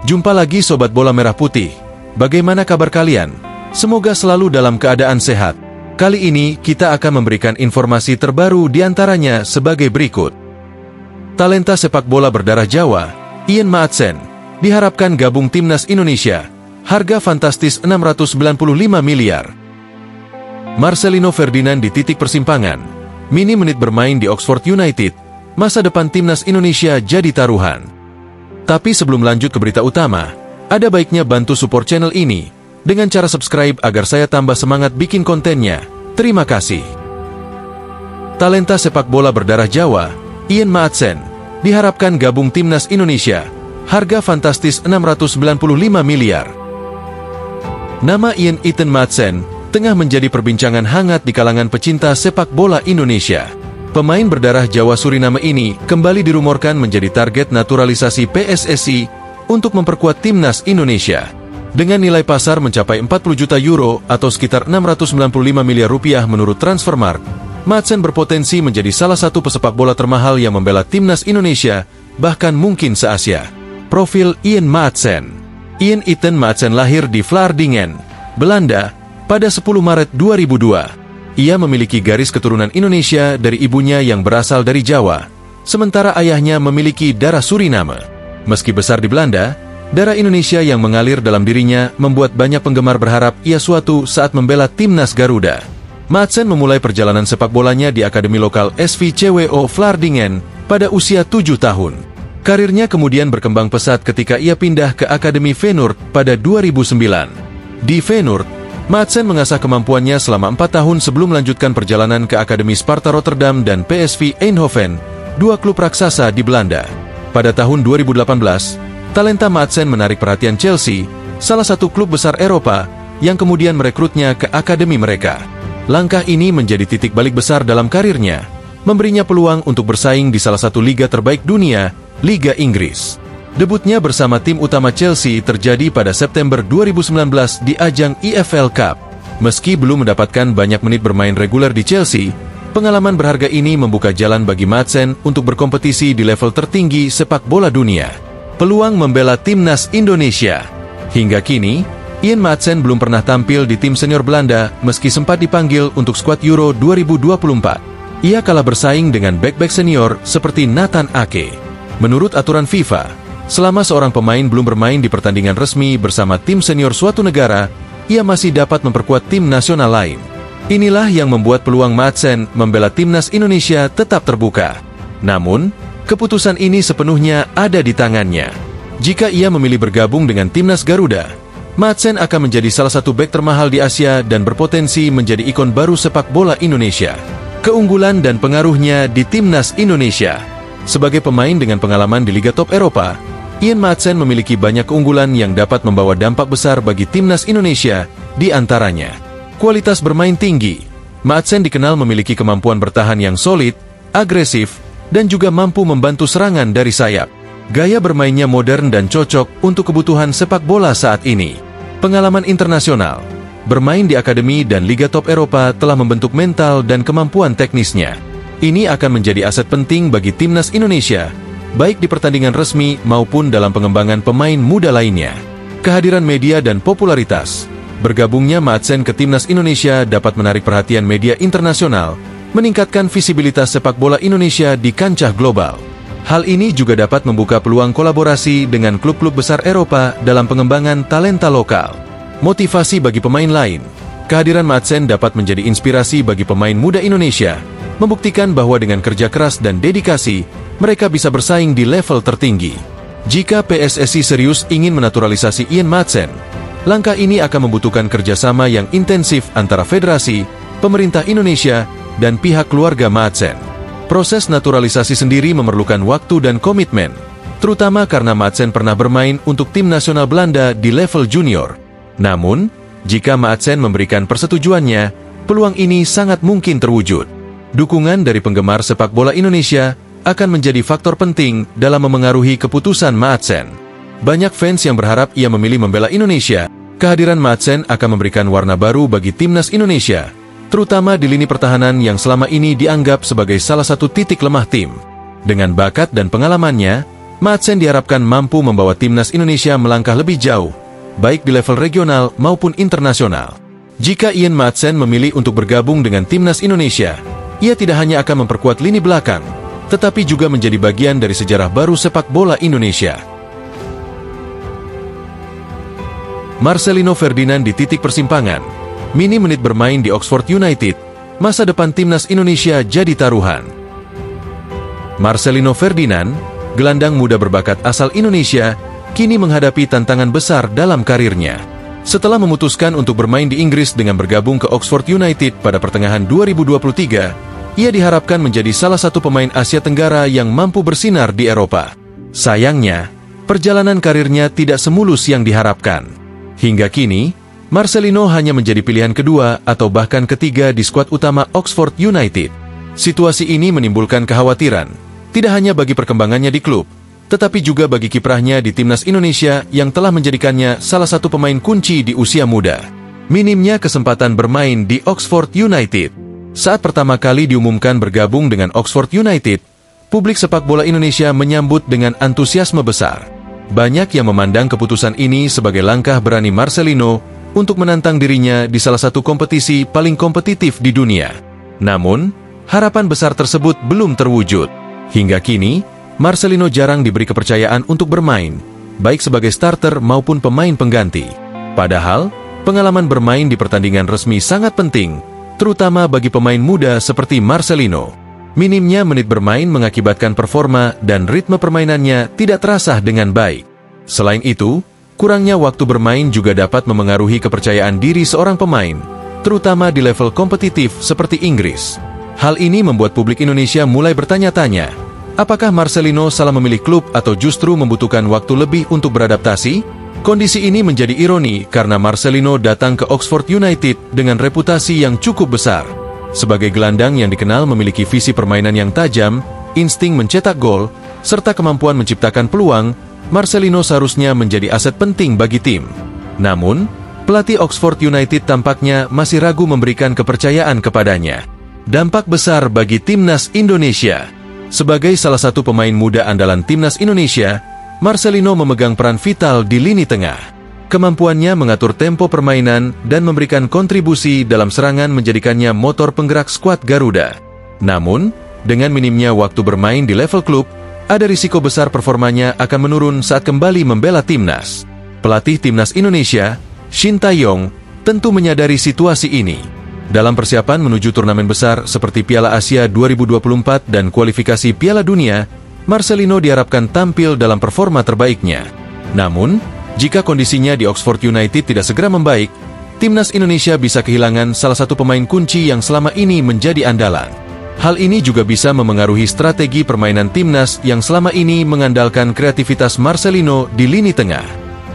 Jumpa lagi Sobat Bola Merah Putih. Bagaimana kabar kalian? Semoga selalu dalam keadaan sehat. Kali ini kita akan memberikan informasi terbaru diantaranya sebagai berikut. Talenta sepak bola berdarah Jawa, Ian Maatsen, diharapkan gabung timnas Indonesia. Harga fantastis 695 miliar. Marcelino Ferdinand di titik persimpangan. Mini menit bermain di Oxford United. Masa depan timnas Indonesia jadi taruhan. Tapi sebelum lanjut ke berita utama, ada baiknya bantu support channel ini dengan cara subscribe agar saya tambah semangat bikin kontennya. Terima kasih. Talenta sepak bola berdarah Jawa, Ian Maatsen, diharapkan gabung timnas Indonesia. Harga fantastis 695 miliar. Nama Ian Maatsen tengah menjadi perbincangan hangat di kalangan pecinta sepak bola Indonesia. Pemain berdarah Jawa Suriname ini kembali dirumorkan menjadi target naturalisasi PSSI untuk memperkuat timnas Indonesia. Dengan nilai pasar mencapai 40 juta euro atau sekitar 695 miliar rupiah menurut Transfermarkt, Maatsen berpotensi menjadi salah satu pesepak bola termahal yang membela timnas Indonesia, bahkan mungkin se-Asia. Profil Ian Maatsen. Ian Maatsen lahir di Vlaardingen, Belanda, pada 10 Maret 2002. Ia memiliki garis keturunan Indonesia dari ibunya yang berasal dari Jawa, sementara ayahnya memiliki darah Suriname. Meski besar di Belanda, darah Indonesia yang mengalir dalam dirinya membuat banyak penggemar berharap ia suatu saat membela timnas Garuda. Maatsen memulai perjalanan sepak bolanya di akademi lokal SVCWO Vlaardingen pada usia 7 tahun. Karirnya kemudian berkembang pesat ketika ia pindah ke Akademi Feyenoord pada 2009. Di Feyenoord, Maatsen mengasah kemampuannya selama 4 tahun sebelum melanjutkan perjalanan ke Akademi Sparta Rotterdam dan PSV Eindhoven, dua klub raksasa di Belanda. Pada tahun 2018, talenta Maatsen menarik perhatian Chelsea, salah satu klub besar Eropa, yang kemudian merekrutnya ke akademi mereka. Langkah ini menjadi titik balik besar dalam karirnya, memberinya peluang untuk bersaing di salah satu liga terbaik dunia, Liga Inggris. Debutnya bersama tim utama Chelsea terjadi pada September 2019 di ajang EFL Cup. Meski belum mendapatkan banyak menit bermain reguler di Chelsea, pengalaman berharga ini membuka jalan bagi Maatsen untuk berkompetisi di level tertinggi sepak bola dunia. Peluang membela timnas Indonesia. Hingga kini, Ian Maatsen belum pernah tampil di tim senior Belanda meski sempat dipanggil untuk skuad Euro 2024. Ia kalah bersaing dengan bek-bek senior seperti Nathan Ake. Menurut aturan FIFA, selama seorang pemain belum bermain di pertandingan resmi bersama tim senior suatu negara, ia masih dapat memperkuat tim nasional lain. Inilah yang membuat peluang Maatsen membela timnas Indonesia tetap terbuka. Namun, keputusan ini sepenuhnya ada di tangannya. Jika ia memilih bergabung dengan timnas Garuda, Maatsen akan menjadi salah satu bek termahal di Asia dan berpotensi menjadi ikon baru sepak bola Indonesia. Keunggulan dan pengaruhnya di timnas Indonesia. Sebagai pemain dengan pengalaman di Liga Top Eropa, Ian Maatsen memiliki banyak keunggulan yang dapat membawa dampak besar bagi timnas Indonesia, di antaranya kualitas bermain tinggi. Maatsen dikenal memiliki kemampuan bertahan yang solid, agresif, dan juga mampu membantu serangan dari sayap. Gaya bermainnya modern dan cocok untuk kebutuhan sepak bola saat ini. Pengalaman internasional, bermain di akademi dan Liga Top Eropa telah membentuk mental dan kemampuan teknisnya. Ini akan menjadi aset penting bagi timnas Indonesia, baik di pertandingan resmi maupun dalam pengembangan pemain muda lainnya. Kehadiran media dan popularitas. Bergabungnya Maatsen ke timnas Indonesia dapat menarik perhatian media internasional, meningkatkan visibilitas sepak bola Indonesia di kancah global. Hal ini juga dapat membuka peluang kolaborasi dengan klub-klub besar Eropa dalam pengembangan talenta lokal. Motivasi bagi pemain lain. Kehadiran Maatsen dapat menjadi inspirasi bagi pemain muda Indonesia, membuktikan bahwa dengan kerja keras dan dedikasi, mereka bisa bersaing di level tertinggi. Jika PSSI serius ingin menaturalisasi Ian Maatsen, langkah ini akan membutuhkan kerjasama yang intensif antara federasi, pemerintah Indonesia, dan pihak keluarga Maatsen. Proses naturalisasi sendiri memerlukan waktu dan komitmen, terutama karena Maatsen pernah bermain untuk tim nasional Belanda di level junior. Namun, jika Maatsen memberikan persetujuannya, peluang ini sangat mungkin terwujud. Dukungan dari penggemar sepak bola Indonesia akan menjadi faktor penting dalam memengaruhi keputusan Maatsen. Banyak fans yang berharap ia memilih membela Indonesia. Kehadiran Maatsen akan memberikan warna baru bagi timnas Indonesia, terutama di lini pertahanan yang selama ini dianggap sebagai salah satu titik lemah tim. Dengan bakat dan pengalamannya, Madsen diharapkan mampu membawa timnas Indonesia melangkah lebih jauh, baik di level regional maupun internasional. Jika Ian Madsen memilih untuk bergabung dengan timnas Indonesia, ia tidak hanya akan memperkuat lini belakang, tetapi juga menjadi bagian dari sejarah baru sepak bola Indonesia. Marcelino Ferdinand di titik persimpangan. Minim menit bermain di Oxford United, masa depan timnas Indonesia jadi taruhan. Marcelino Ferdinand, gelandang muda berbakat asal Indonesia, kini menghadapi tantangan besar dalam karirnya. Setelah memutuskan untuk bermain di Inggris dengan bergabung ke Oxford United pada pertengahan 2023, ia diharapkan menjadi salah satu pemain Asia Tenggara yang mampu bersinar di Eropa. Sayangnya, perjalanan karirnya tidak semulus yang diharapkan. Hingga kini, Marcelino hanya menjadi pilihan kedua atau bahkan ketiga di skuad utama Oxford United. Situasi ini menimbulkan kekhawatiran, tidak hanya bagi perkembangannya di klub, tetapi juga bagi kiprahnya di timnas Indonesia yang telah menjadikannya salah satu pemain kunci di usia muda. Minimnya kesempatan bermain di Oxford United. Saat pertama kali diumumkan bergabung dengan Oxford United, publik sepak bola Indonesia menyambut dengan antusiasme besar. Banyak yang memandang keputusan ini sebagai langkah berani Marcelino untuk menantang dirinya di salah satu kompetisi paling kompetitif di dunia. Namun, harapan besar tersebut belum terwujud. Hingga kini, Marcelino jarang diberi kepercayaan untuk bermain, baik sebagai starter maupun pemain pengganti. Padahal, pengalaman bermain di pertandingan resmi sangat penting, terutama bagi pemain muda seperti Marcelino. Minimnya menit bermain mengakibatkan performa dan ritme permainannya tidak terasah dengan baik. Selain itu, kurangnya waktu bermain juga dapat memengaruhi kepercayaan diri seorang pemain, terutama di level kompetitif seperti Inggris. Hal ini membuat publik Indonesia mulai bertanya-tanya, apakah Marcelino salah memilih klub atau justru membutuhkan waktu lebih untuk beradaptasi? Kondisi ini menjadi ironi karena Marcelino datang ke Oxford United dengan reputasi yang cukup besar. Sebagai gelandang yang dikenal memiliki visi permainan yang tajam, insting mencetak gol, serta kemampuan menciptakan peluang, Marcelino seharusnya menjadi aset penting bagi tim. Namun, pelatih Oxford United tampaknya masih ragu memberikan kepercayaan kepadanya. Dampak besar bagi timnas Indonesia. Sebagai salah satu pemain muda andalan timnas Indonesia, Marcelino memegang peran vital di lini tengah. Kemampuannya mengatur tempo permainan dan memberikan kontribusi dalam serangan menjadikannya motor penggerak skuad Garuda. Namun, dengan minimnya waktu bermain di level klub, ada risiko besar performanya akan menurun saat kembali membela timnas. Pelatih timnas Indonesia, Shin Tae-yong, tentu menyadari situasi ini. Dalam persiapan menuju turnamen besar seperti Piala Asia 2024 dan kualifikasi Piala Dunia, Marcelino diharapkan tampil dalam performa terbaiknya. Namun, jika kondisinya di Oxford United tidak segera membaik, timnas Indonesia bisa kehilangan salah satu pemain kunci yang selama ini menjadi andalan. Hal ini juga bisa memengaruhi strategi permainan timnas yang selama ini mengandalkan kreativitas Marcelino di lini tengah.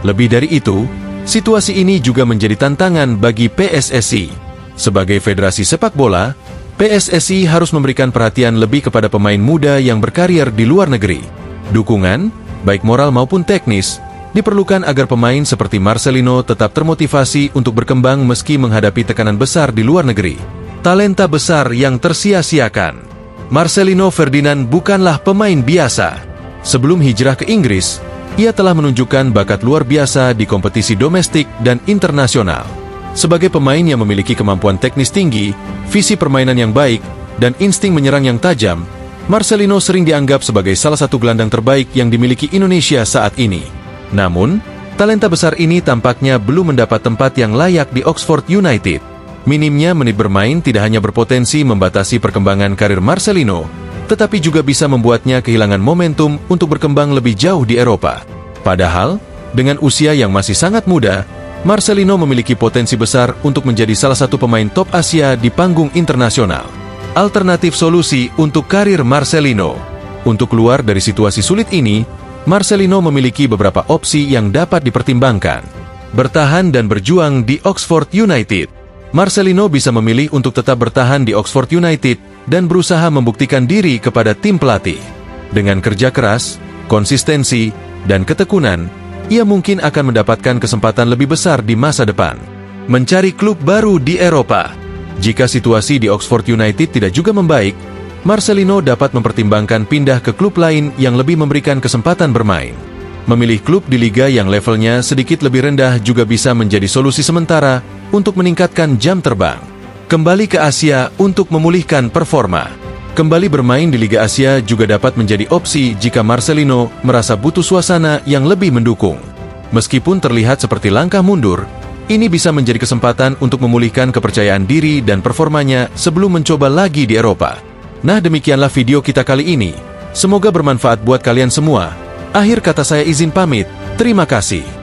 Lebih dari itu, situasi ini juga menjadi tantangan bagi PSSI. Sebagai federasi sepak bola, PSSI harus memberikan perhatian lebih kepada pemain muda yang berkarir di luar negeri. Dukungan, baik moral maupun teknis, diperlukan agar pemain seperti Marcelino tetap termotivasi untuk berkembang meski menghadapi tekanan besar di luar negeri. Talenta besar yang tersia-siakan. Marcelino Ferdinand bukanlah pemain biasa. Sebelum hijrah ke Inggris, ia telah menunjukkan bakat luar biasa di kompetisi domestik dan internasional. Sebagai pemain yang memiliki kemampuan teknis tinggi, visi permainan yang baik, dan insting menyerang yang tajam, Marcelino sering dianggap sebagai salah satu gelandang terbaik yang dimiliki Indonesia saat ini. Namun, talenta besar ini tampaknya belum mendapat tempat yang layak di Oxford United. Minimnya menit bermain tidak hanya berpotensi membatasi perkembangan karir Marcelino, tetapi juga bisa membuatnya kehilangan momentum untuk berkembang lebih jauh di Eropa. Padahal, dengan usia yang masih sangat muda, Marcelino memiliki potensi besar untuk menjadi salah satu pemain top Asia di panggung internasional. Alternatif solusi untuk karir Marcelino. Untuk keluar dari situasi sulit ini, Marcelino memiliki beberapa opsi yang dapat dipertimbangkan. Bertahan dan berjuang di Oxford United. Marcelino bisa memilih untuk tetap bertahan di Oxford United dan berusaha membuktikan diri kepada tim pelatih. Dengan kerja keras, konsistensi, dan ketekunan, ia mungkin akan mendapatkan kesempatan lebih besar di masa depan. Mencari klub baru di Eropa. Jika situasi di Oxford United tidak juga membaik, Marcelino dapat mempertimbangkan pindah ke klub lain yang lebih memberikan kesempatan bermain. Memilih klub di liga yang levelnya sedikit lebih rendah juga bisa menjadi solusi sementara untuk meningkatkan jam terbang. Kembali ke Asia untuk memulihkan performa. Kembali bermain di Liga Asia juga dapat menjadi opsi jika Marcelino merasa butuh suasana yang lebih mendukung. Meskipun terlihat seperti langkah mundur, ini bisa menjadi kesempatan untuk memulihkan kepercayaan diri dan performanya sebelum mencoba lagi di Eropa. Nah, demikianlah video kita kali ini. Semoga bermanfaat buat kalian semua. Akhir kata saya izin pamit. Terima kasih.